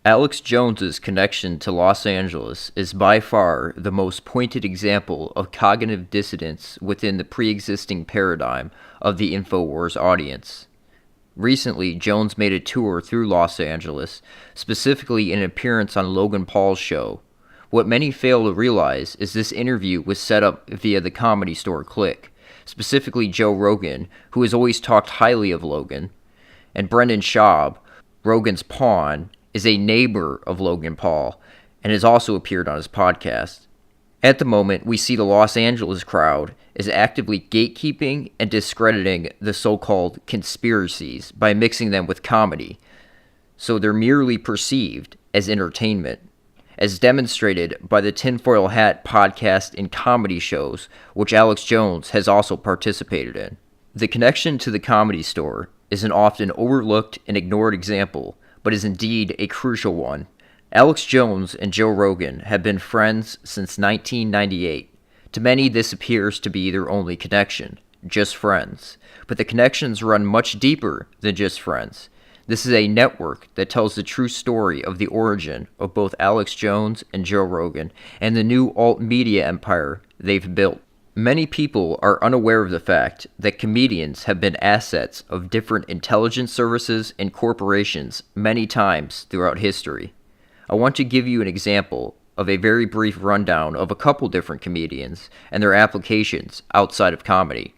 Alex Jones's connection to Los Angeles is by far the most pointed example of cognitive dissonance within the pre-existing paradigm of the InfoWars audience. Recently, Jones made a tour through Los Angeles, specifically an appearance on Logan Paul's show. What many fail to realize is this interview was set up via the Comedy Store clique, specifically Joe Rogan, who has always talked highly of Logan, and Brendan Schaub, Rogan's pawn, is a neighbor of Logan Paul and has also appeared on his podcast. At the moment, we see the Los Angeles crowd is actively gatekeeping and discrediting the so-called conspiracies by mixing them with comedy, so they're merely perceived as entertainment, as demonstrated by the Tinfoil Hat podcast and comedy shows, which Alex Jones has also participated in. The connection to the Comedy Store is an often overlooked and ignored example, but is indeed a crucial one. Alex Jones and Joe Rogan have been friends since 1998. To many, this appears to be their only connection, just friends. But the connections run much deeper than just friends. This is a network that tells the true story of the origin of both Alex Jones and Joe Rogan and the new alt media empire they've built. Many people are unaware of the fact that comedians have been assets of different intelligence services and corporations many times throughout history. I want to give you an example of a very brief rundown of a couple different comedians and their applications outside of comedy.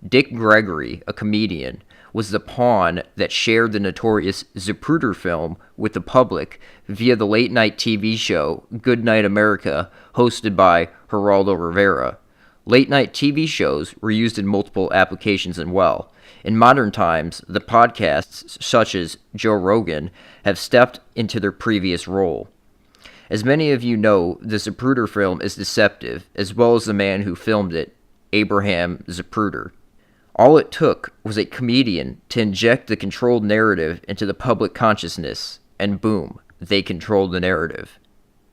Dick Gregory, a comedian, was the pawn that shared the notorious Zapruder film with the public via the late-night TV show Good Night America, hosted by Geraldo Rivera. Late-night TV shows were used in multiple applications as well. In modern times, the podcasts, such as Joe Rogan, have stepped into their previous role. As many of you know, the Zapruder film is deceptive, as well as the man who filmed it, Abraham Zapruder. All it took was a comedian to inject the controlled narrative into the public consciousness, and boom, they controlled the narrative.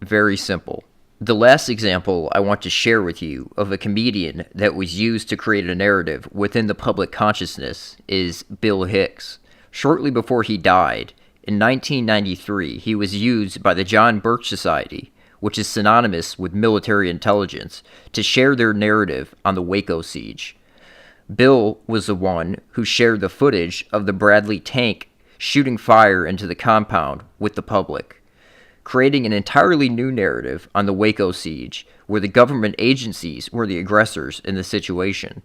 Very simple. The last example I want to share with you of a comedian that was used to create a narrative within the public consciousness is Bill Hicks. Shortly before he died, in 1993, he was used by the John Birch Society, which is synonymous with military intelligence, to share their narrative on the Waco siege. Bill was the one who shared the footage of the Bradley tank shooting fire into the compound with the public, creating an entirely new narrative on the Waco siege, where the government agencies were the aggressors in the situation.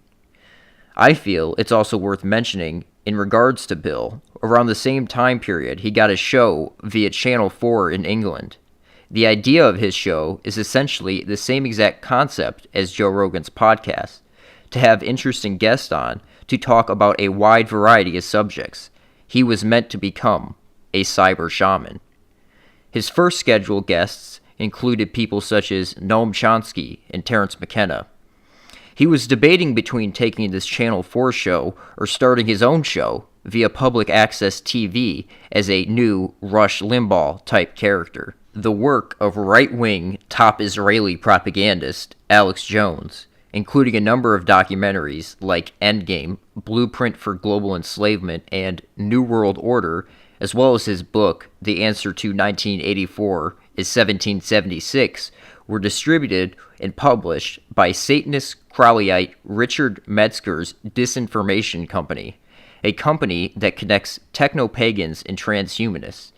I feel it's also worth mentioning, in regards to Bill, around the same time period he got a show via Channel 4 in England. The idea of his show is essentially the same exact concept as Joe Rogan's podcast, to have interesting guests on to talk about a wide variety of subjects. He was meant to become a cyber shaman. His first scheduled guests included people such as Noam Chomsky and Terrence McKenna. He was debating between taking this Channel 4 show or starting his own show via public access TV as a new Rush Limbaugh-type character. The work of right-wing top Israeli propagandist Alex Jones, including a number of documentaries like Endgame, Blueprint for Global Enslavement, and New World Order, as well as his book, The Answer to 1984 is 1776, were distributed and published by Satanist Crowleyite Richard Metzger's Disinformation Company, a company that connects techno-pagans and transhumanists.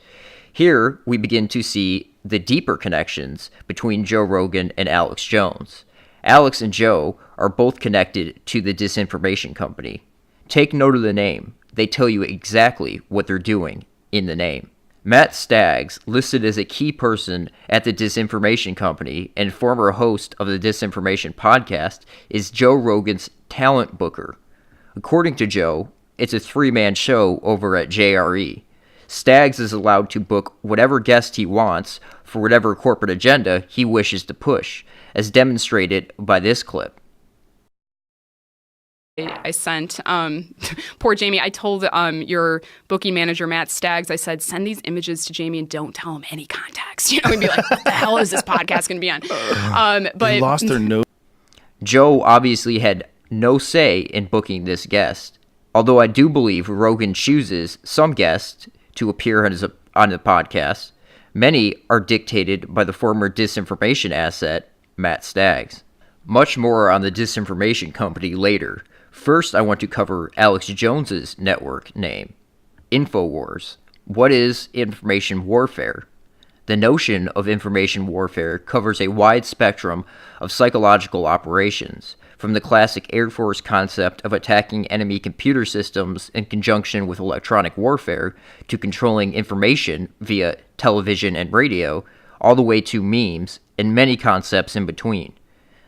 Here, we begin to see the deeper connections between Joe Rogan and Alex Jones. Alex and Joe are both connected to the Disinformation Company. Take note of the name. They tell you exactly what they're doing in the name. Matt Staggs, listed as a key person at the Disinformation Company and former host of the Disinformation podcast, is Joe Rogan's talent booker. According to Joe, it's a three-man show over at JRE. Staggs is allowed to book whatever guest he wants for whatever corporate agenda he wishes to push, as demonstrated by this clip. I sent, poor Jamie, I told your booking manager, Matt Staggs, I said, send these images to Jamie and don't tell him any context. You know, he'd be like, what the hell is this podcast going to be on? But they lost their nose. Joe obviously had no say in booking this guest, although I do believe Rogan chooses some guests to appear on the podcast. Many are dictated by the former disinformation asset, Matt Staggs. Much more on the disinformation company later. First, I want to cover Alex Jones's network name, InfoWars. What is information warfare? The notion of information warfare covers a wide spectrum of psychological operations, from the classic Air Force concept of attacking enemy computer systems in conjunction with electronic warfare to controlling information via television and radio, all the way to memes and many concepts in between.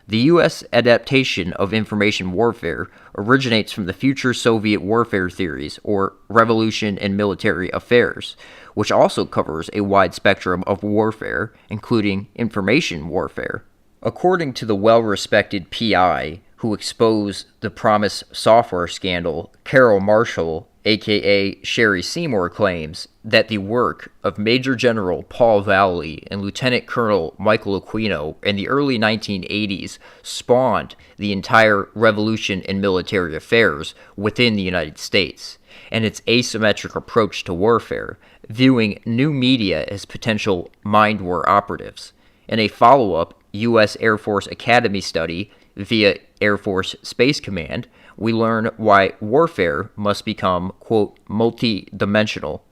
The U.S. adaptation of information warfare originates from the future Soviet warfare theories, or revolution in military affairs, which also covers a wide spectrum of warfare, including information warfare. According to the well-respected PI who exposed the Promise software scandal, Carol Marshall, aka Sherry Seymour, claims that the work of Major General Paul Vallely and Lieutenant Colonel Michael Aquino in the early 1980s spawned the entire revolution in military affairs within the United States, and its asymmetric approach to warfare, viewing new media as potential mind war operatives. In a follow-up U.S. Air Force Academy study via Air Force Space Command, we learn why warfare must become, quote, multi-dimensional.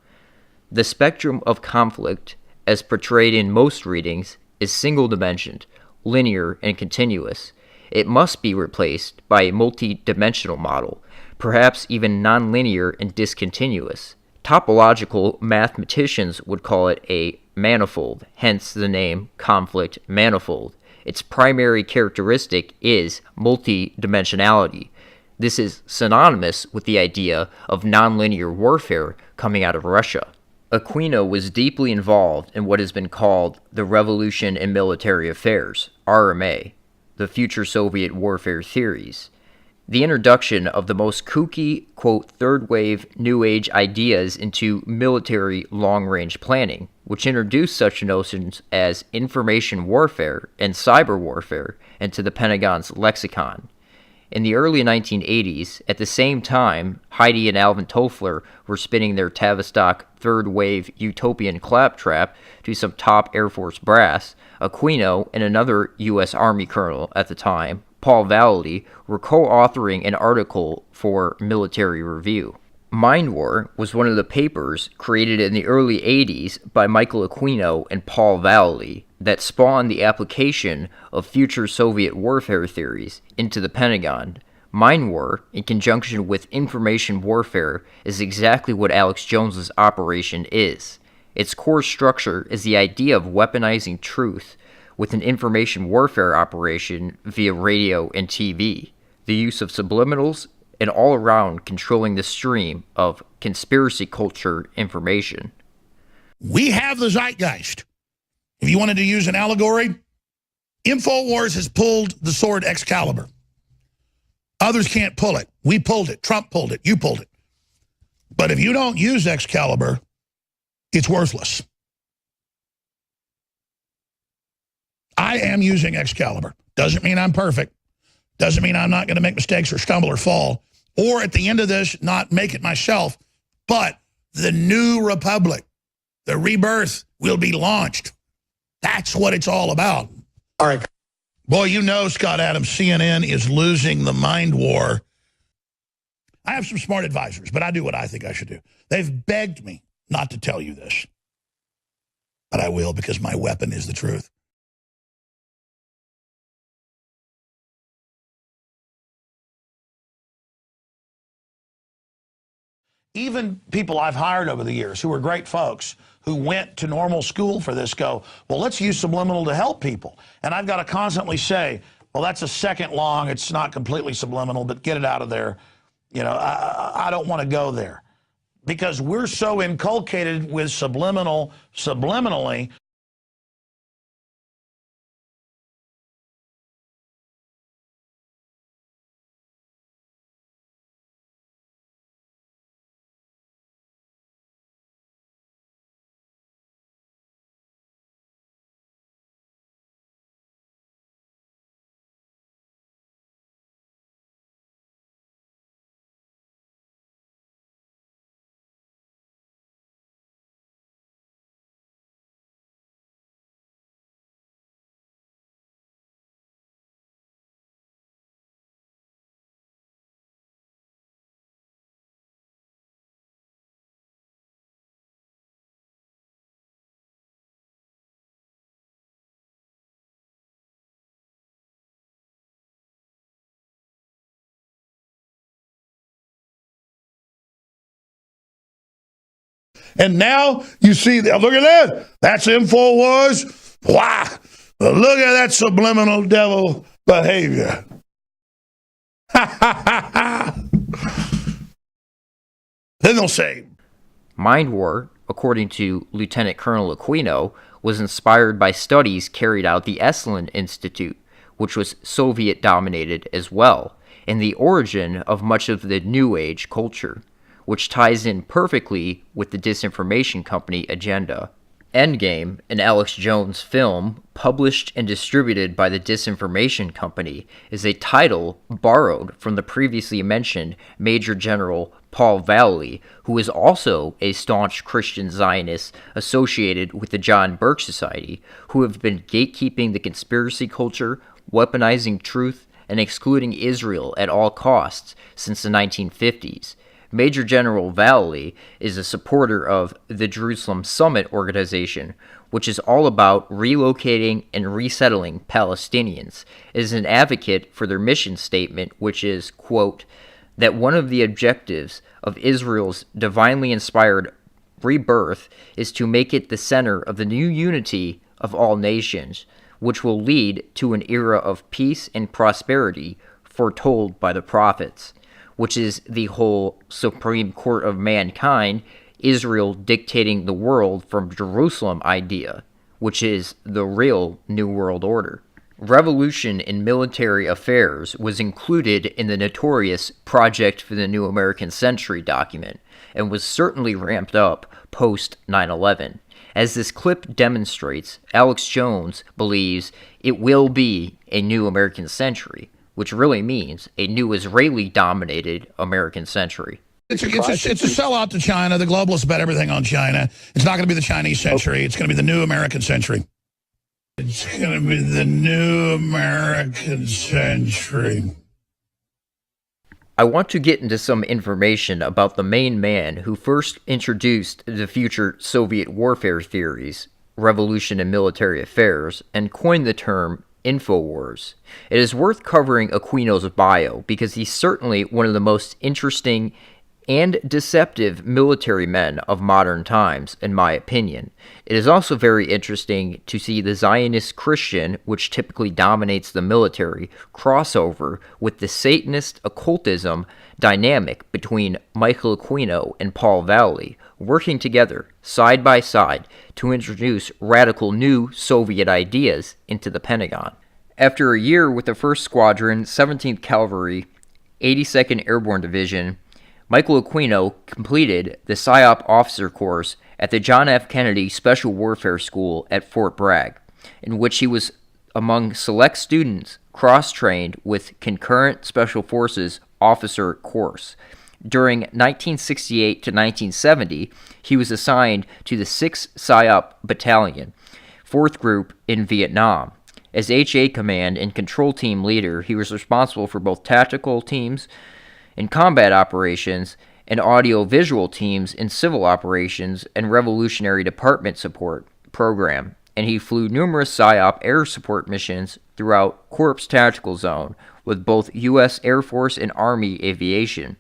The spectrum of conflict, as portrayed in most readings, is single-dimensioned, linear, and continuous. It must be replaced by a multi-dimensional model, perhaps even nonlinear and discontinuous. Topological mathematicians would call it a manifold, hence the name conflict manifold. Its primary characteristic is multi-dimensionality. This is synonymous with the idea of nonlinear warfare coming out of Russia. Aquino was deeply involved in what has been called the Revolution in Military Affairs, RMA, the future Soviet warfare theories. The introduction of the most kooky, quote, third-wave New Age ideas into military long-range planning, which introduced such notions as information warfare and cyber warfare into the Pentagon's lexicon. In the early 1980s, at the same time Heidi and Alvin Toffler were spinning their Tavistock third-wave utopian claptrap to some top Air Force brass, Aquino and another U.S. Army colonel at the time, Paul Vallely, were co-authoring an article for Military Review. Mind War was one of the papers created in the early 80s by Michael Aquino and Paul Vallely that spawned the application of future Soviet warfare theories into the Pentagon. Mind War, in conjunction with information warfare, is exactly what Alex Jones's operation is. Its core structure is the idea of weaponizing truth with an information warfare operation via radio and TV, the use of subliminals, and all around controlling the stream of conspiracy culture information. We have the zeitgeist. If you wanted to use an allegory, InfoWars has pulled the sword Excalibur. Others can't pull it. We pulled it. Trump pulled it. You pulled it. But if you don't use Excalibur, it's worthless. I am using Excalibur. Doesn't mean I'm perfect. Doesn't mean I'm not going to make mistakes or stumble or fall. Or at the end of this, not make it myself. But the new republic, the rebirth, will be launched. That's what it's all about. All right. Boy, you know, Scott Adams, CNN is losing the mind war. I have some smart advisors, but I do what I think I should do. They've begged me not to tell you this. But I will, because my weapon is the truth. Even people I've hired over the years who are great folks who went to normal school for this go, well, let's use subliminal to help people. And I've got to constantly say, well, that's a second long. It's not completely subliminal, but get it out of there. You know, I don't want to go there. Because we're so inculcated with subliminally, And now you see, look at that. That's InfoWars. Wow. Look at that subliminal devil behavior. Then they'll say, Mind War, according to Lieutenant Colonel Aquino, was inspired by studies carried out at the Esalen Institute, which was Soviet-dominated as well, and the origin of much of the New Age culture, which ties in perfectly with the disinformation company agenda. Endgame, an Alex Jones film published and distributed by the disinformation company, is a title borrowed from the previously mentioned Major General Paul Vallely, who is also a staunch Christian Zionist associated with the John Birch Society, who have been gatekeeping the conspiracy culture, weaponizing truth, and excluding Israel at all costs since the 1950s. Major General Vallely is a supporter of the Jerusalem Summit organization, which is all about relocating and resettling Palestinians. It is an advocate for their mission statement, which is, quote, that one of the objectives of Israel's divinely inspired rebirth is to make it the center of the new unity of all nations, which will lead to an era of peace and prosperity foretold by the prophets, which is the whole Supreme Court of mankind, Israel dictating the world from Jerusalem idea, which is the real New World Order. Revolution in military affairs was included in the notorious Project for the New American Century document, and was certainly ramped up post 9/11. As this clip demonstrates, Alex Jones believes it will be a new American century, which really means a new Israeli-dominated American century. It's a sellout to China. The globalists bet everything on China. It's not going to be the Chinese century. It's going to be the new American century. It's going to be the new American century. I want to get into some information about the main man who first introduced the future Soviet warfare theories, revolution in military affairs, and coined the term InfoWars. It is worth covering Aquino's bio because he's certainly one of the most interesting and deceptive military men of modern times, in my opinion. It is also very interesting to see the Zionist Christian, which typically dominates the military, crossover with the Satanist occultism dynamic between Michael Aquino and Paul Vallely, working together, side by side, to introduce radical new Soviet ideas into the Pentagon. After a year with the 1st Squadron, 17th Cavalry, 82nd Airborne Division, Michael Aquino completed the PSYOP officer course at the John F. Kennedy Special Warfare School at Fort Bragg, in which he was among select students cross-trained with Concurrent Special Forces officer course. During 1968 to 1970, he was assigned to the 6th PSYOP Battalion, 4th Group in Vietnam. As HA Command and Control Team Leader, he was responsible for both tactical teams in combat operations and audio-visual teams in civil operations and Revolutionary Department Support program, and he flew numerous PSYOP air support missions throughout Corps Tactical Zone with both U.S. Air Force and Army Aviation.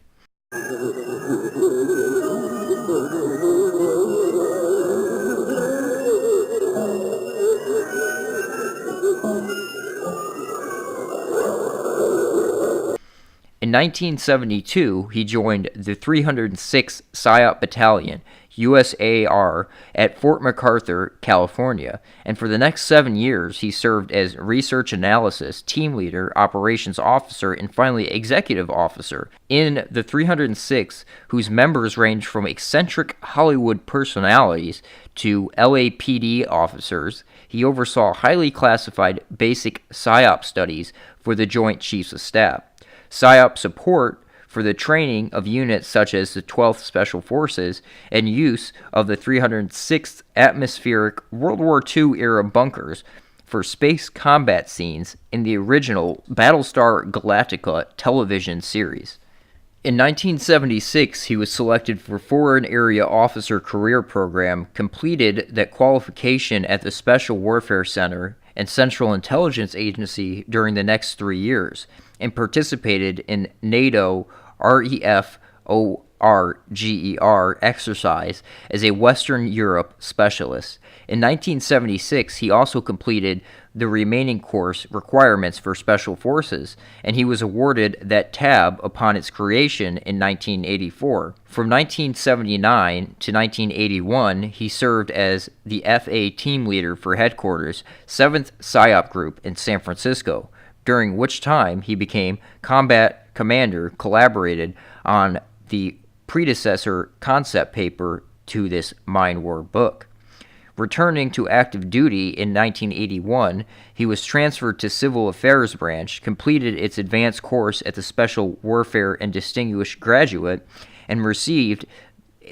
In 1972, he joined the 306th PSYOP Battalion, USAR, at Fort MacArthur, California, and for the next 7 years he served as research analysis, team leader, operations officer, and finally executive officer in the 306th, whose members range from eccentric Hollywood personalities to LAPD officers. He oversaw highly classified basic PSYOP studies for the Joint Chiefs of Staff, PSYOP support for the training of units such as the 12th Special Forces, and use of the 306th Atmospheric World War II-era bunkers for space combat scenes in the original Battlestar Galactica television series. In 1976, he was selected for Foreign Area Officer Career Program, completed that qualification at the Special Warfare Center and Central Intelligence Agency during the next 3 years, and participated in NATO REF JRGER exercise as a Western Europe specialist. In 1976, he also completed the remaining course requirements for Special Forces, and he was awarded that tab upon its creation in 1984. From 1979 to 1981, he served as the FA team leader for Headquarters, 7th PSYOP Group in San Francisco, during which time he became combat commander, collaborated on the predecessor concept paper to this Mind War book. Returning to active duty in 1981, he was transferred to Civil Affairs Branch, completed its advanced course at the Special Warfare and Distinguished Graduate, and received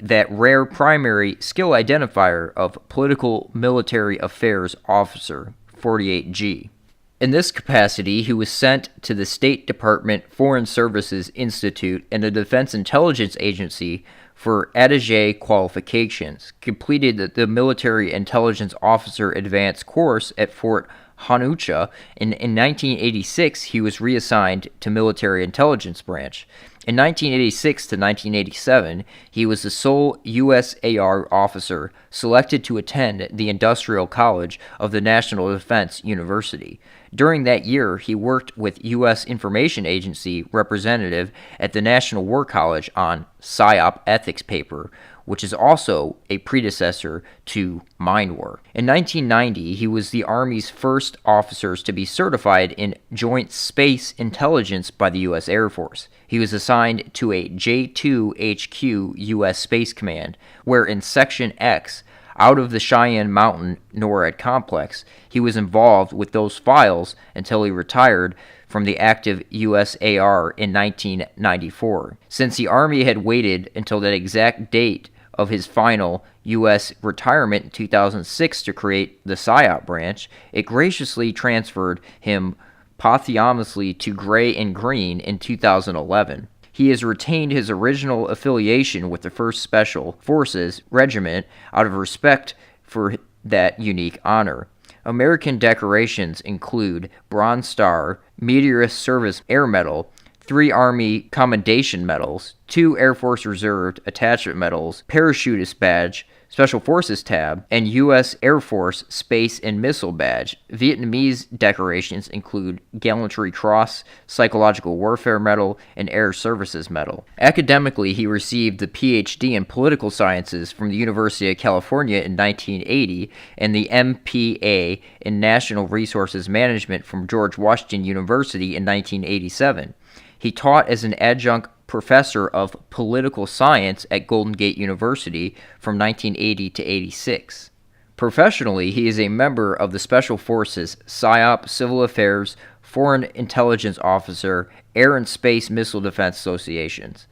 that rare primary skill identifier of Political Military Affairs Officer, 48G. In this capacity, he was sent to the State Department Foreign Services Institute and the Defense Intelligence Agency for attaché qualifications, completed the Military Intelligence Officer Advanced course at Fort Hanucha. In 1986, he was reassigned to Military Intelligence Branch. In 1986 to 1987, he was the sole USAR officer selected to attend the Industrial College of the National Defense University. During that year, he worked with U.S. Information Agency representative at the National War College on PSYOP ethics paper, which is also a predecessor to Mind War. In 1990, he was the Army's first officers to be certified in Joint Space Intelligence by the U.S. Air Force. He was assigned to a J-2 HQ U.S. Space Command, where in Section X, out of the Cheyenne Mountain NORAD complex, he was involved with those files until he retired from the active USAR in 1994. Since the Army had waited until that exact date of his final U.S. retirement in 2006 to create the PSYOP branch, it graciously transferred him posthumously to Gray and Green in 2011. He has retained his original affiliation with the 1st Special Forces Regiment out of respect for that unique honor. American decorations include Bronze Star, Meteorist Service Air Medal, 3 Army Commendation Medals, 2 Air Force Reserve Attachment Medals, Parachutist Badge, Special Forces Tab, and U.S. Air Force Space and Missile Badge. Vietnamese decorations include Gallantry Cross, Psychological Warfare Medal, and Air Services Medal. Academically, he received the Ph.D. in Political Sciences from the University of California in 1980 and the M.P.A. in National Resources Management from George Washington University in 1987. He taught as an adjunct professor of political science at Golden Gate University from 1980 to 86. Professionally, he is a member of the Special Forces, PSYOP, Civil Affairs, Foreign Intelligence Officer, Air and Space Missile Defense Associations.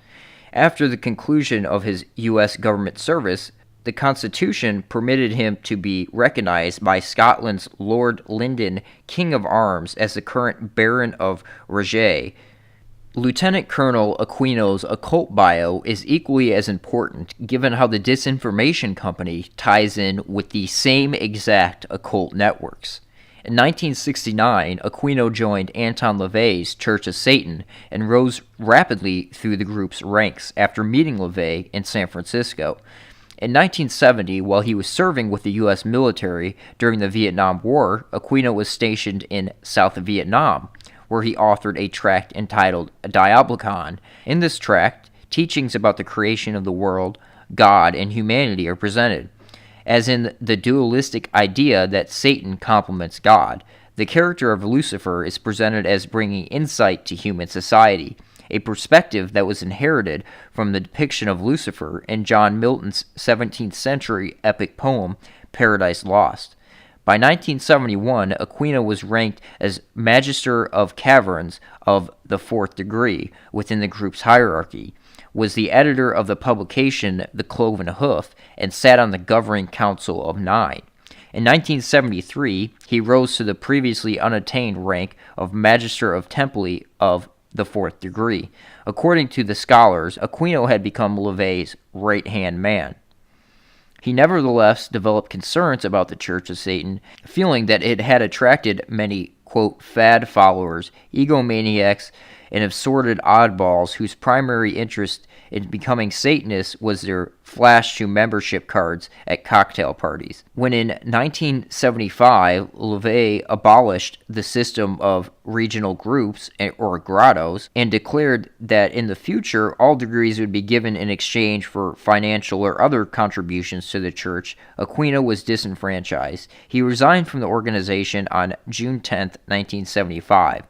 After the conclusion of his U.S. government service, the Constitution permitted him to be recognized by Scotland's Lord Linden, King of Arms, as the current Baron of Regé. Lieutenant Colonel Aquino's occult bio is equally as important, given how the Disinformation Company ties in with the same exact occult networks. In 1969, Aquino joined Anton LaVey's Church of Satan and rose rapidly through the group's ranks after meeting LaVey in San Francisco. In 1970, while he was serving with the U.S. military during the Vietnam War, Aquino was stationed in South Vietnam, where he authored a tract entitled Diablicon. In this tract, teachings about the creation of the world, God, and humanity are presented. As in the dualistic idea that Satan complements God, the character of Lucifer is presented as bringing insight to human society, a perspective that was inherited from the depiction of Lucifer in John Milton's 17th century epic poem, Paradise Lost. By 1971, Aquino was ranked as Magister of Caverns of the 4th degree within the group's hierarchy, was the editor of the publication The Cloven Hoof, and sat on the governing council of 9. In 1973, he rose to the previously unattained rank of Magister of Temple of the 4th degree. According to the scholars, Aquino had become LaVey's right-hand man. He nevertheless developed concerns about the Church of Satan, feeling that it had attracted many, quote, fad followers, egomaniacs, and of sordid oddballs whose primary interest in becoming Satanists was their flash to membership cards at cocktail parties. When in 1975, LaVey abolished the system of regional groups, or grottos, and declared that in the future all degrees would be given in exchange for financial or other contributions to the church, Aquino was disenfranchised. He resigned from the organization on June 10, 1975.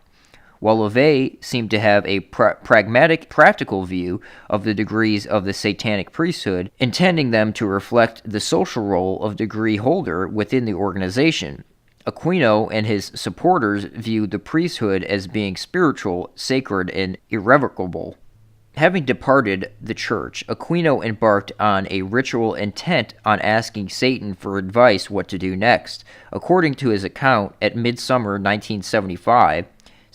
While LaVey seemed to have a pragmatic, practical view of the degrees of the Satanic priesthood, intending them to reflect the social role of degree holder within the organization, Aquino and his supporters viewed the priesthood as being spiritual, sacred, and irrevocable. Having departed the church, Aquino embarked on a ritual intent on asking Satan for advice what to do next. According to his account, at midsummer 1975,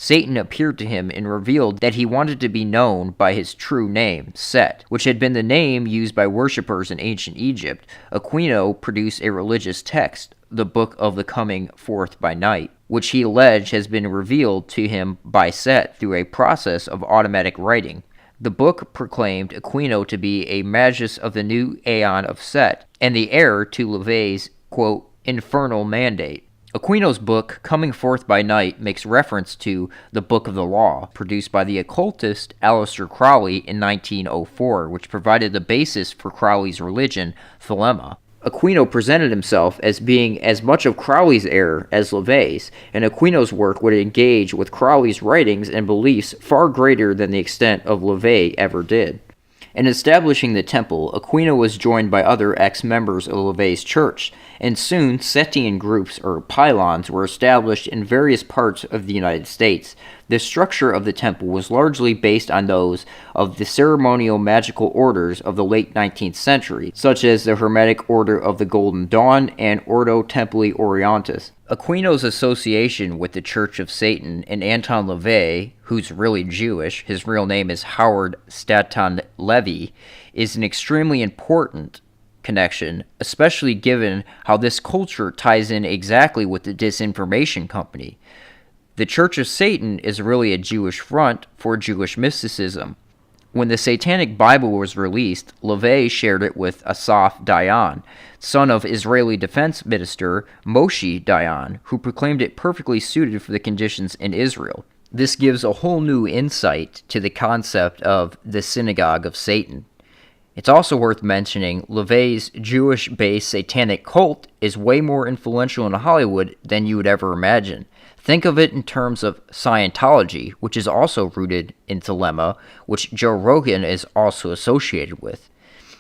Satan appeared to him and revealed that he wanted to be known by his true name, Set, which had been the name used by worshippers in ancient Egypt. Aquino produced a religious text, the Book of the Coming Forth by Night, which he alleged has been revealed to him by Set through a process of automatic writing. The book proclaimed Aquino to be a magus of the new aeon of Set, and the heir to LaVey's, quote, infernal mandate. Aquino's book, Coming Forth by Night, makes reference to the Book of the Law, produced by the occultist Aleister Crowley in 1904, which provided the basis for Crowley's religion, Thelema. Aquino presented himself as being as much of Crowley's heir as LaVey's, and Aquino's work would engage with Crowley's writings and beliefs far greater than the extent of LaVey ever did. In establishing the temple, Aquino was joined by other ex-members of LaVey's church, and soon Setian groups, or pylons, were established in various parts of the United States. The structure of the temple was largely based on those of the ceremonial magical orders of the late 19th century, such as the Hermetic Order of the Golden Dawn and Ordo Templi Orientis. Aquino's association with the Church of Satan and Anton LaVey, who's really Jewish, his real name is Howard Staton Levy, is an extremely important connection, especially given how this culture ties in exactly with the Disinformation Company. The Church of Satan is really a Jewish front for Jewish mysticism. When the Satanic Bible was released, LaVey shared it with Asaph Dayan, son of Israeli Defense Minister Moshe Dayan, who proclaimed it perfectly suited for the conditions in Israel. This gives a whole new insight to the concept of the Synagogue of Satan. It's also worth mentioning LaVey's Jewish-based satanic cult is way more influential in Hollywood than you would ever imagine. Think of it in terms of Scientology, which is also rooted in Thelema, which JRogan is also associated with.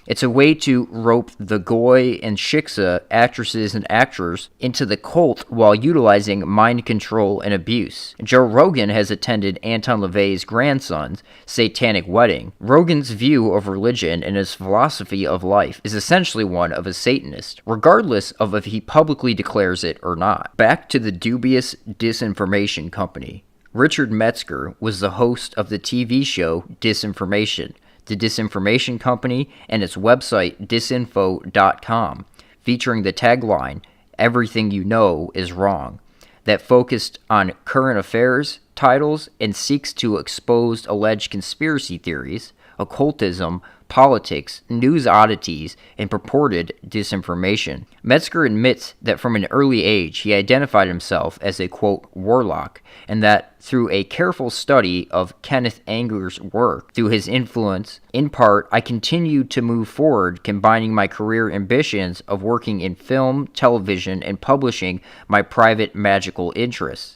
It's a way to rope the Goy and Shiksa actresses and actors into the cult while utilizing mind control and abuse. JRogan has attended Anton LaVey's grandson's satanic wedding. Rogan's view of religion and his philosophy of life is essentially one of a Satanist, regardless of if he publicly declares it or not. Back to the dubious Disinformation Company. Richard Metzger was the host of the TV show Disinformation, the Disinformation Company, and its website disinfo.com, featuring the tagline, "Everything you know is wrong," that focused on current affairs, titles, and seeks to expose alleged conspiracy theories, occultism, politics, news oddities, and purported disinformation. Metzger admits that from an early age he identified himself as a, quote, warlock, and that through a careful study of Kenneth Anger's work, through his influence, in part, I continued to move forward, combining my career ambitions of working in film, television, and publishing my private magical interests.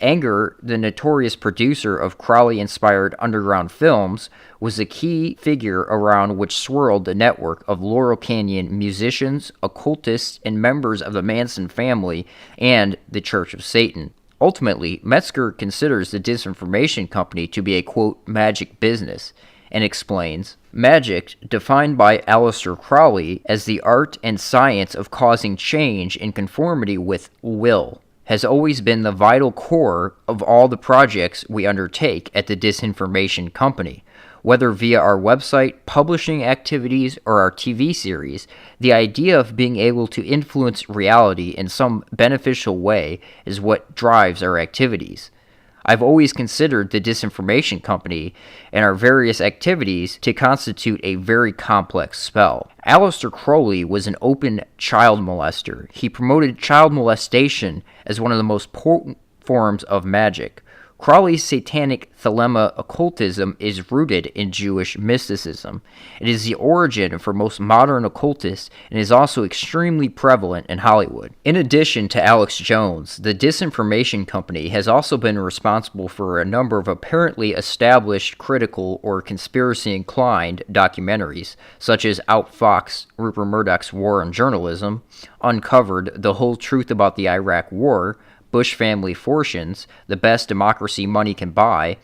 Anger, the notorious producer of Crowley-inspired underground films, was a key figure around which swirled the network of Laurel Canyon musicians, occultists, and members of the Manson family and the Church of Satan. Ultimately, Metzger considers the Disinformation Company to be a, quote, magic business, and explains, magic, defined by Aleister Crowley as the art and science of causing change in conformity with will, has always been the vital core of all the projects we undertake at the Disinformation Company. Whether via our website, publishing activities, or our TV series, the idea of being able to influence reality in some beneficial way is what drives our activities. I've always considered the Disinformation Company and our various activities to constitute a very complex spell. Aleister Crowley was an open child molester. He promoted child molestation as one of the most potent forms of magic. Crowley's satanic thelema occultism is rooted in Jewish mysticism. It is the origin for most modern occultists and is also extremely prevalent in Hollywood. In addition to Alex Jones, the Disinformation Company has also been responsible for a number of apparently established critical or conspiracy-inclined documentaries, such as Outfoxed Rupert Murdoch's War on Journalism, Uncovered: The Whole Truth About the Iraq War, Bush Family Fortunes, The Best Democracy Money Can Buy,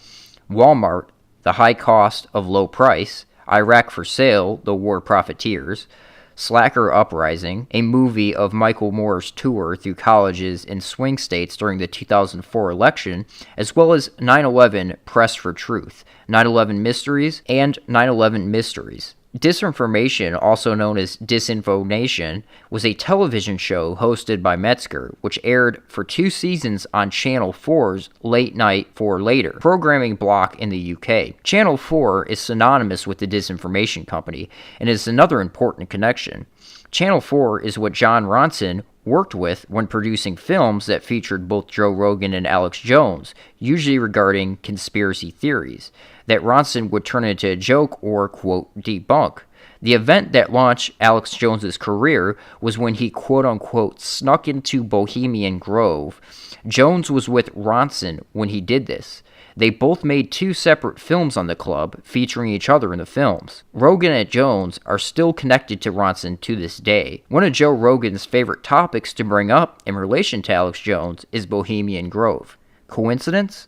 Walmart, The High Cost of Low Price, Iraq for Sale, The War Profiteers, Slacker Uprising, a movie of Michael Moore's tour through colleges in swing states during the 2004 election, as well as 9/11 Press for Truth, 9/11 Mysteries, and 9/11 Mysteries. Disinformation, also known as Disinfo Nation, was a television show hosted by Metzger, which aired for 2 seasons on Channel 4's Late Night for Later programming block in the UK. Channel 4 is synonymous with the Disinformation Company and is another important connection. Channel 4 is what Jon Ronson worked with when producing films that featured both Joe Rogan and Alex Jones, usually regarding conspiracy theories, that Ronson would turn into a joke or, quote, debunk. The event that launched Alex Jones's career was when he, quote-unquote, snuck into Bohemian Grove. Jones was with Ronson when he did this. They both made 2 separate films on the club, featuring each other in the films. Rogan and Jones are still connected to Ronson to this day. One of Joe Rogan's favorite topics to bring up in relation to Alex Jones is Bohemian Grove. Coincidence?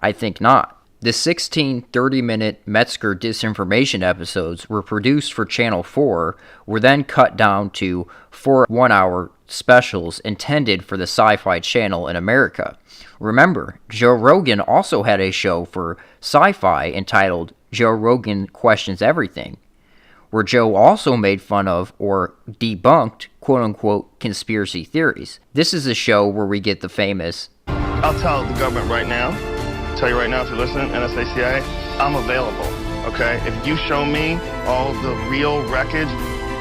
I think not. The 16 30-minute Metzger Disinformation episodes were produced for Channel 4, were then cut down to 4 one-hour specials intended for the Sci-Fi Channel in America. Remember, Joe Rogan also had a show for Sci-Fi entitled Joe Rogan Questions Everything, where Joe also made fun of or debunked quote-unquote conspiracy theories. This is a show where we get the famous, I'll tell the government right now, tell you right now if you're listening, NSA, CIA, I'm available, okay? If you show me all the real wreckage,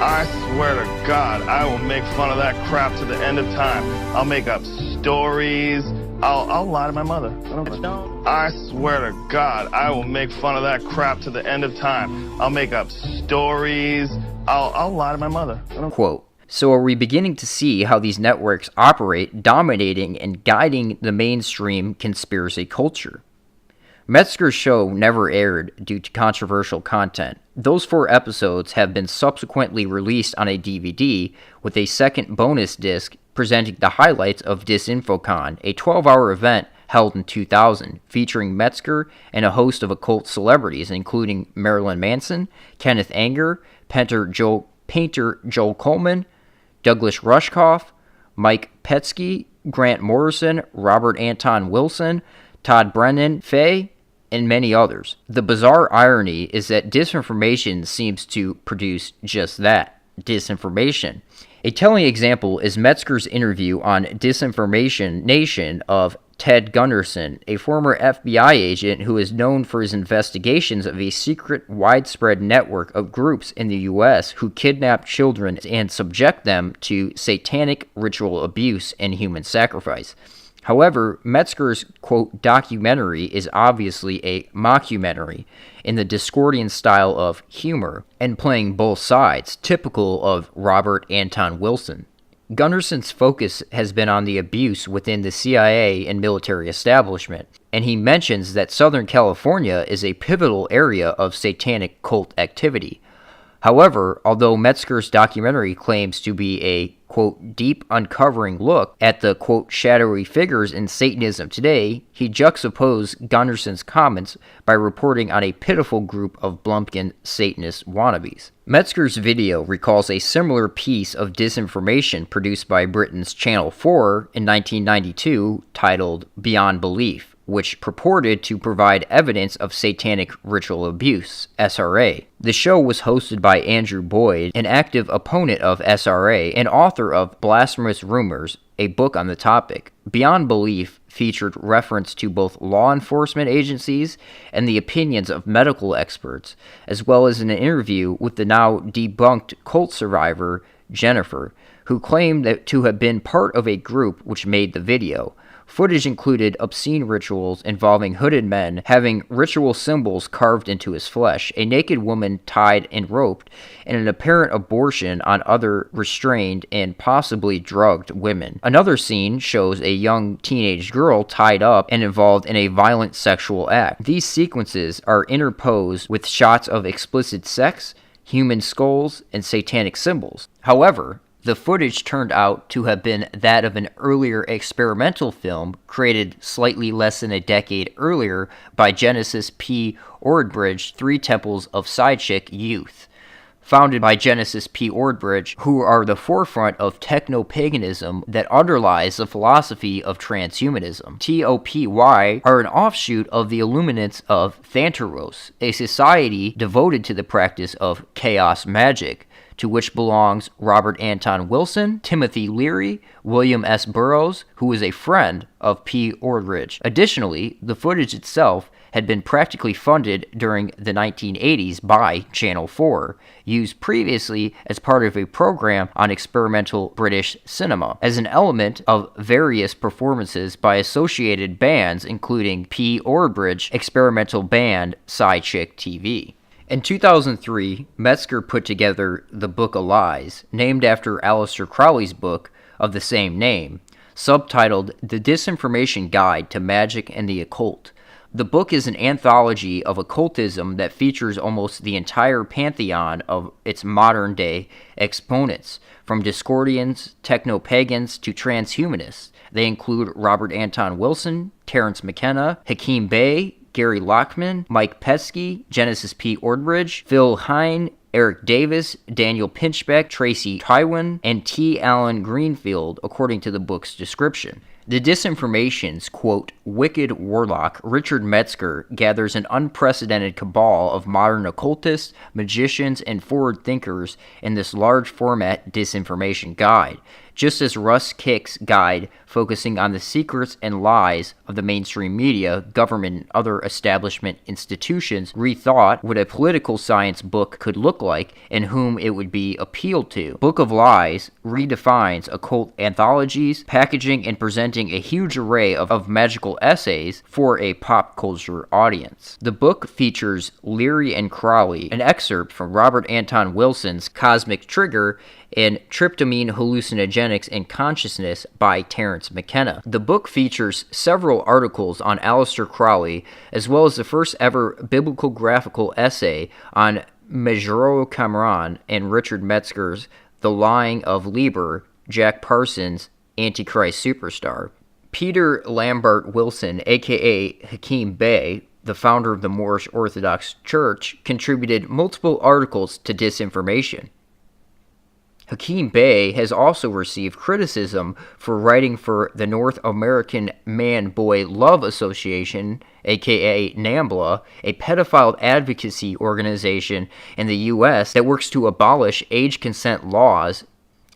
I swear to God, I will make fun of that crap to the end of time. I'll make up stories. I'll lie to my mother. I swear to God, I will make fun of that crap to the end of time. I'll make up stories. I'll lie to my mother. quote. So are we beginning to see how these networks operate, dominating and guiding the mainstream conspiracy culture? Metzger's show never aired due to controversial content. Those 4 episodes have been subsequently released on a DVD with a second bonus disc presenting the highlights of DisinfoCon, a 12-hour event held in 2000, featuring Metzger and a host of occult celebrities, including Marilyn Manson, Kenneth Anger, painter Joel Coleman, Douglas Rushkoff, Mike Petsky, Grant Morrison, Robert Anton Wilson, Todd Brennan, Faye, and many others. The bizarre irony is that disinformation seems to produce just that, disinformation. A telling example is Metzger's interview on Disinformation Nation of Ted Gunderson, a former FBI agent who is known for his investigations of a secret, widespread network of groups in the U.S. who kidnap children and subject them to satanic ritual abuse and human sacrifice. However, Metzger's, quote, documentary is obviously a mockumentary in the Discordian style of humor and playing both sides, typical of Robert Anton Wilson. Gunderson's focus has been on the abuse within the CIA and military establishment, and he mentions that Southern California is a pivotal area of satanic cult activity. However, although Metzger's documentary claims to be a, quote, deep uncovering look at the, quote, shadowy figures in Satanism today, he juxtaposed Gunderson's comments by reporting on a pitiful group of Blumpkin Satanist wannabes. Metzger's video recalls a similar piece of disinformation produced by Britain's Channel 4 in 1992 titled Beyond Belief, which purported to provide evidence of satanic ritual abuse, SRA. The show was hosted by Andrew Boyd, an active opponent of SRA and author of Blasphemous Rumors, a book on the topic. Beyond Belief featured reference to both law enforcement agencies and the opinions of medical experts, as well as an interview with the now debunked cult survivor, Jennifer, who claimed that to have been part of a group which made the video. Footage included obscene rituals involving hooded men having ritual symbols carved into his flesh, a naked woman tied and roped, and an apparent abortion on other restrained and possibly drugged women. Another scene shows a young teenage girl tied up and involved in a violent sexual act. These sequences are interposed with shots of explicit sex, human skulls, and satanic symbols. However, the footage turned out to have been that of an earlier experimental film created slightly less than a decade earlier by Genesis P. Ordbridge, Three Temples of Psychic Youth. Founded by Genesis P. Ordbridge, who are the forefront of techno-paganism that underlies the philosophy of transhumanism. TOPY are an offshoot of the Illuminates of Thantaros, a society devoted to the practice of chaos magic, to which belongs Robert Anton Wilson, Timothy Leary, William S. Burroughs, who was a friend of P. Ordridge. Additionally, the footage itself had been practically funded during the 1980s by Channel 4, used previously as part of a program on experimental British cinema, as an element of various performances by associated bands including P. Ordbridge experimental band Psychic TV. In 2003, Metzger put together the Book of Lies, named after Aleister Crowley's book of the same name, subtitled The Disinformation Guide to Magic and the Occult. The book is an anthology of occultism that features almost the entire pantheon of its modern-day exponents, from Discordians, techno-pagans, to transhumanists. They include Robert Anton Wilson, Terence McKenna, Hakeem Bey, Gary Lockman, Mike Pesky, Genesis P. Ordbridge, Phil Hine, Eric Davis, Daniel Pinchbeck, Tracy Tywin, and T. Allen Greenfield, according to the book's description. The Disinformation's, quote, wicked warlock, Richard Metzger, gathers an unprecedented cabal of modern occultists, magicians, and forward thinkers in this large-format disinformation guide, just as Russ Kick's guide focusing on the secrets and lies of the mainstream media, government, and other establishment institutions rethought what a political science book could look like and whom it would be appealed to. Book of Lies redefines occult anthologies, packaging and presenting a huge array of magical essays for a pop culture audience. The book features Leary and Crowley, an excerpt from Robert Anton Wilson's Cosmic Trigger, and Tryptamine Hallucinogenics and Consciousness by Terence McKenna. The book features several articles on Aleister Crowley, as well as the first ever biblical graphical essay on Majoro Cameron and Richard Metzger's The Lying of Liber, Jack Parsons' Antichrist Superstar. Peter Lambert Wilson, aka Hakeem Bey, the founder of the Moorish Orthodox Church, contributed multiple articles to Disinformation. Hakeem Bey has also received criticism for writing for the North American Man-Boy Love Association, aka NAMBLA, a pedophile advocacy organization in the U.S. that works to abolish age consent laws.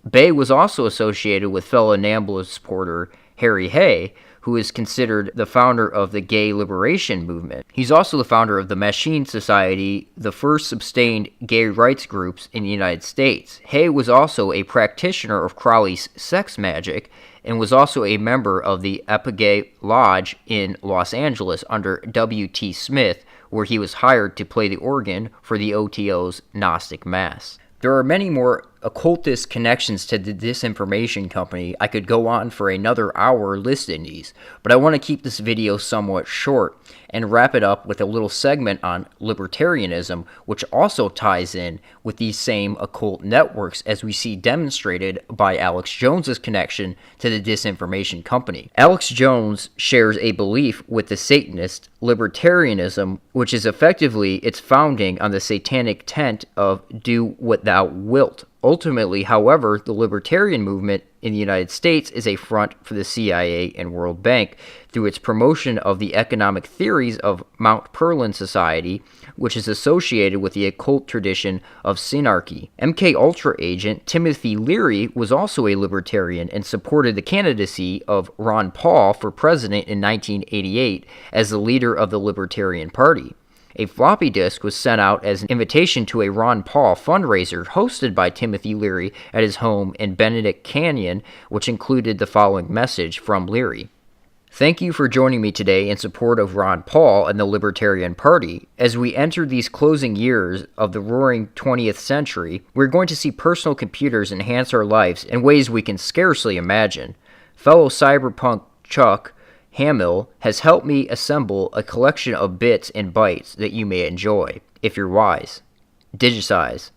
Bey was also associated with fellow NAMBLA supporter Harry Hay, who is considered the founder of the gay liberation movement. He's also the founder of the Machine Society, the first sustained gay rights groups in the United States. Hay was also a practitioner of Crowley's sex magic and was also a member of the Epigay Lodge in Los Angeles under W.T. Smith, where he was hired to play the organ for the OTO's Gnostic Mass. There are many more occultist connections to the Disinformation Company. I could go on for another hour listing these, but I want to keep this video somewhat short and wrap it up with a little segment on libertarianism, which also ties in with these same occult networks, as we see demonstrated by Alex Jones's connection to the Disinformation Company. Alex Jones shares a belief with the Satanist libertarianism, which is effectively its founding on the satanic tent of do what thou wilt. Ultimately, however, the libertarian movement in the United States is a front for the CIA and World Bank through its promotion of the economic theories of Mount Perlin Society, which is associated with the occult tradition of synarchy. MKUltra agent Timothy Leary was also a libertarian and supported the candidacy of Ron Paul for president in 1988 as the leader of the Libertarian Party. A floppy disk was sent out as an invitation to a Ron Paul fundraiser hosted by Timothy Leary at his home in Benedict Canyon, which included the following message from Leary. Thank you for joining me today in support of Ron Paul and the Libertarian Party. As we enter these closing years of the roaring 20th century, we're going to see personal computers enhance our lives in ways we can scarcely imagine. Fellow cyberpunk Chuck Hamill has helped me assemble a collection of bits and bytes that you may enjoy, if you're wise. Digitize.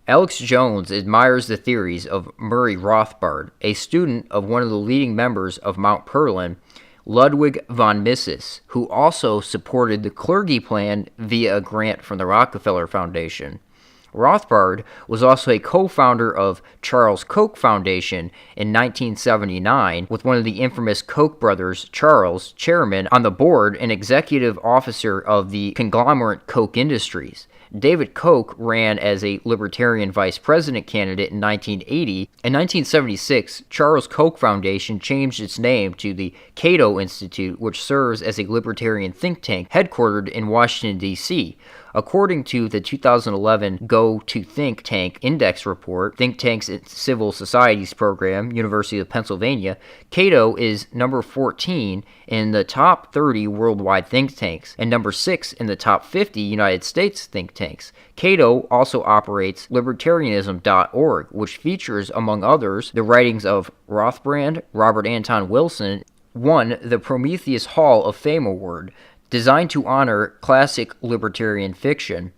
AJones admires the theories of Murray Rothbard, a student of one of the leading members of Mount Perlin, Ludwig von Mises, who also supported the clergy plan via a grant from the Rockefeller Foundation. Rothbard was also a co-founder of Charles Koch Foundation in 1979, with one of the infamous Koch brothers, Charles, chairman, on the board and executive officer of the conglomerate Koch Industries. David Koch ran as a Libertarian vice president candidate in 1980. In 1976, Charles Koch Foundation changed its name to the Cato Institute, which serves as a libertarian think tank headquartered in Washington, D.C. According to the 2011 Go to Think Tank Index Report, Think Tanks in Civil Societies Program, University of Pennsylvania, Cato is number 14 in the top 30 worldwide think tanks and number 6 in the top 50 United States think tanks. Cato also operates libertarianism.org, which features, among others, the writings of Rothbard, Robert Anton Wilson, won the Prometheus Hall of Fame Award, designed to honor classic libertarian fiction.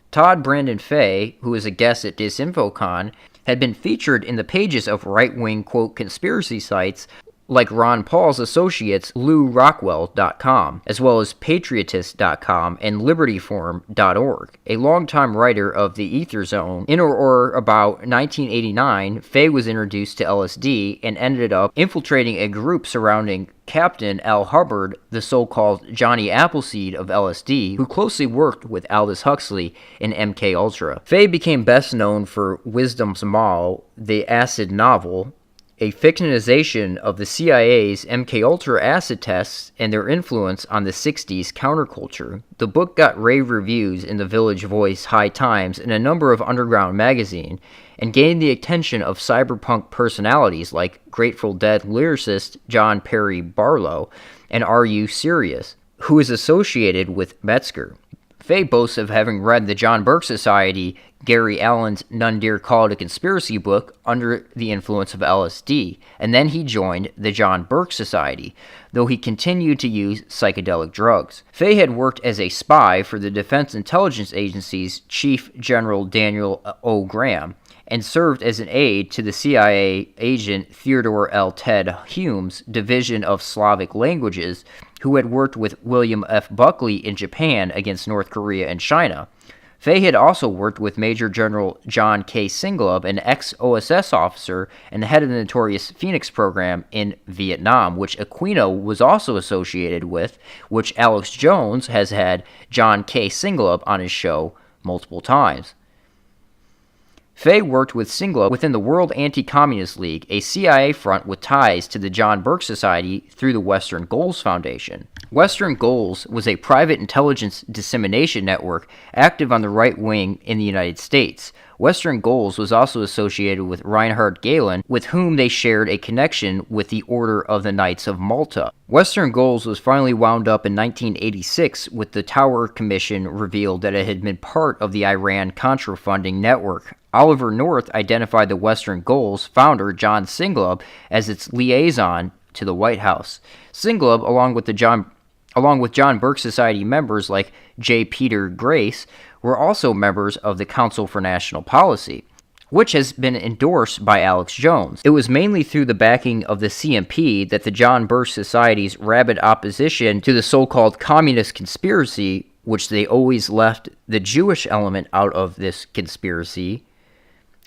Todd Brandon Fay, who is a guest at DisinfoCon, had been featured in the pages of right-wing, quote, conspiracy sites like Ron Paul's associates LouRockwell.com, as well as Patriotist.com and LibertyForum.org. A longtime writer of the Ether Zone, in or about 1989, Fay was introduced to LSD and ended up infiltrating a group surrounding Captain Al Hubbard, the so-called Johnny Appleseed of LSD, who closely worked with Aldous Huxley in MKUltra. Fay became best known for Wisdom's Mall, the acid novel, a fictionization of the CIA's MKUltra acid tests and their influence on the 60s counterculture. The book got rave reviews in the Village Voice, High Times, and a number of underground magazines, and gained the attention of cyberpunk personalities like Grateful Dead lyricist John Perry Barlow and Are You Serious, who is associated with Metzger. Fay boasts of having read the John Birch Society, Gary Allen's None Dare Call It a Conspiracy book under the influence of LSD, and then he joined the John Birch Society, though he continued to use psychedelic drugs. Fay had worked as a spy for the Defense Intelligence Agency's Chief General Daniel O. Graham, and served as an aide to the CIA agent Theodore L. Ted Hume's Division of Slavic Languages, who had worked with William F. Buckley in Japan against North Korea and China. Fay had also worked with Major General John K. Singlub, an ex-OSS officer and the head of the notorious Phoenix program in Vietnam, which Aquino was also associated with, which AJones has had John K. Singlub on his show multiple times. Fay worked with Singlub within the World Anti-Communist League, a CIA front with ties to the John Birch Society through the Western Goals Foundation. Western Goals was a private intelligence dissemination network active on the right wing in the United States. Western Goals was also associated with Reinhard Gehlen, with whom they shared a connection with the Order of the Knights of Malta. Western Goals was finally wound up in 1986 with the Tower Commission revealed that it had been part of the Iran-Contra funding network. Oliver North identified the Western Goals founder, John Singlub, as its liaison to the White House. Singlub, along with John Birch Society members like J. Peter Grace, were also members of the Council for National Policy, which has been endorsed by AJones. It was mainly through the backing of the CMP that the John Birch Society's rabid opposition to the so-called communist conspiracy, which they always left the Jewish element out of this conspiracy,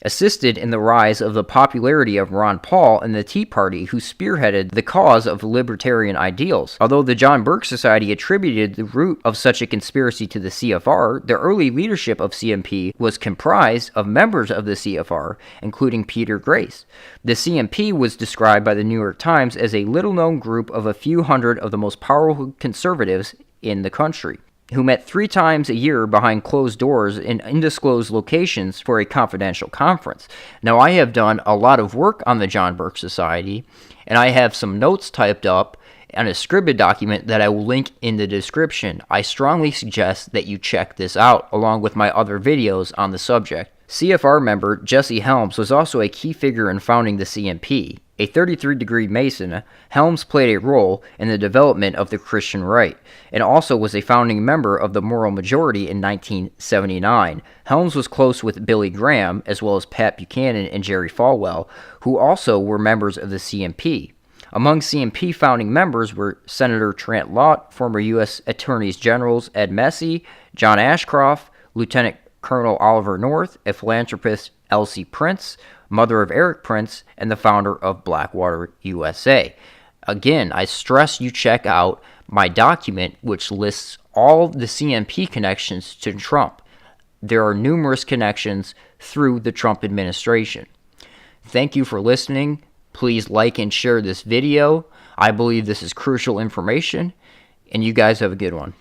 assisted in the rise of the popularity of Ron Paul and the Tea Party, who spearheaded the cause of libertarian ideals. Although the John Birch Society attributed the root of such a conspiracy to the CFR, the early leadership of CMP was comprised of members of the CFR, including Peter Grace. The CMP was described by the New York Times as a little-known group of a few hundred of the most powerful conservatives in the country, who met 3 times a year behind closed doors in undisclosed locations for a confidential conference. Now, I have done a lot of work on the John Birch Society, and I have some notes typed up on a scribed document that I will link in the description. I strongly suggest that you check this out, along with my other videos on the subject. CFR member Jesse Helms was also a key figure in founding the CMP. A 33-degree Mason, Helms played a role in the development of the Christian right, and also was a founding member of the Moral Majority in 1979. Helms was close with Billy Graham, as well as Pat Buchanan and Jerry Falwell, who also were members of the CMP. Among CMP founding members were Senator Trent Lott, former U.S. Attorneys Generals Ed Massey, John Ashcroft, Lieutenant Colonel Oliver North, a philanthropist Elsie Prince, mother of Eric Prince, and the founder of Blackwater USA. Again, I stress you check out my document, which lists all the CMP connections to Trump. There are numerous connections through the Trump administration. Thank you for listening. Please like and share this video. I believe this is crucial information, and you guys have a good one.